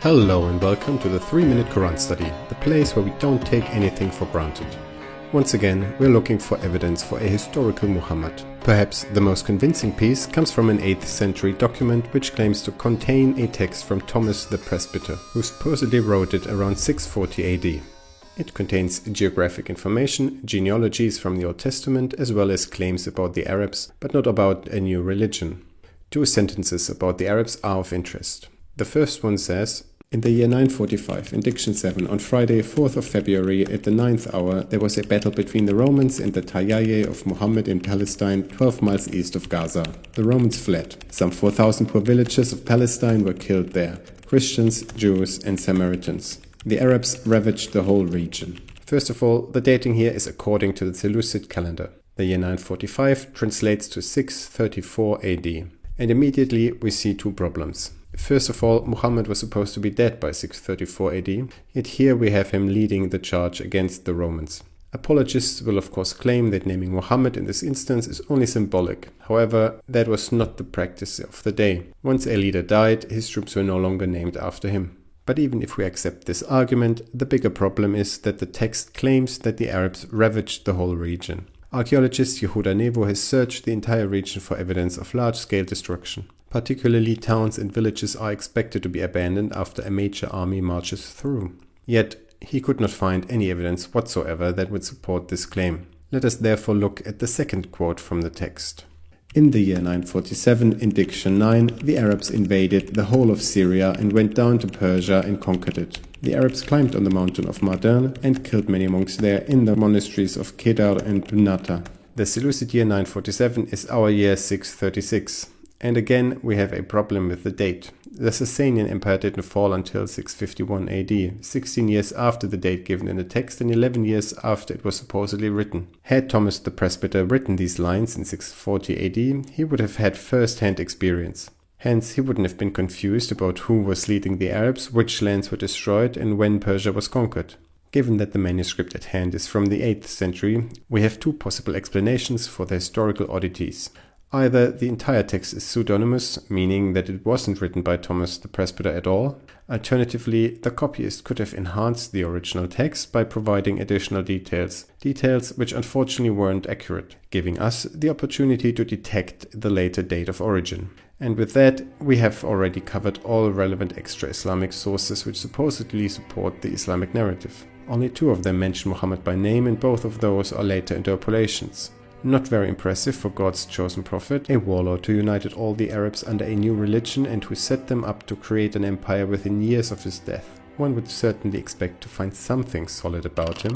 Hello and welcome to the 3-Minute Quran Study, the place where we don't take anything for granted. Once again, we're looking for evidence for a historical Muhammad. Perhaps the most convincing piece comes from an 8th century document which claims to contain a text from Thomas the Presbyter, who supposedly wrote it around 640 AD. It contains geographic information, genealogies from the Old Testament, as well as claims about the Arabs, but not about a new religion. 2 sentences about the Arabs are of interest. The first one says, "In the year 945, in Diction 7, on Friday, 4th of February, at the 9th hour, there was a battle between the Romans and the Tayyaye of Muhammad in Palestine, 12 miles east of Gaza. The Romans fled. Some 4,000 poor villagers of Palestine were killed there, Christians, Jews, and Samaritans. The Arabs ravaged the whole region." First of all, the dating here is according to the Seleucid calendar. The year 945 translates to 634 AD. And immediately we see 2 problems. First of all, Muhammad was supposed to be dead by 634 AD, yet here we have him leading the charge against the Romans. Apologists will of course claim that naming Muhammad in this instance is only symbolic. However, that was not the practice of the day. Once a leader died, his troops were no longer named after him. But even if we accept this argument, the bigger problem is that the text claims that the Arabs ravaged the whole region. Archaeologist Yehuda Nevo has searched the entire region for evidence of large-scale destruction. Particularly towns and villages are expected to be abandoned after a major army marches through. Yet, he could not find any evidence whatsoever that would support this claim. Let us therefore look at the second quote from the text. "In the year 947, in Diction 9, the Arabs invaded the whole of Syria and went down to Persia and conquered it. The Arabs climbed on the mountain of Mardin and killed many monks there in the monasteries of Kedar and Bunata." The Seleucid year 947 is our year 636. And again, we have a problem with the date. The Sasanian Empire didn't fall until 651 AD, 16 years after the date given in the text and 11 years after it was supposedly written. Had Thomas the Presbyter written these lines in 640 AD, he would have had first-hand experience. Hence, he wouldn't have been confused about who was leading the Arabs, which lands were destroyed, and when Persia was conquered. Given that the manuscript at hand is from the 8th century, we have 2 possible explanations for the historical oddities. Either the entire text is pseudonymous, meaning that it wasn't written by Thomas the Presbyter at all. Alternatively, the copyist could have enhanced the original text by providing additional details which unfortunately weren't accurate, giving us the opportunity to detect the later date of origin. And with that, we have already covered all relevant extra-Islamic sources which supposedly support the Islamic narrative. Only 2 of them mention Muhammad by name, and both of those are later interpolations. Not very impressive for God's chosen prophet, a warlord who united all the Arabs under a new religion and who set them up to create an empire within years of his death. One would certainly expect to find something solid about him.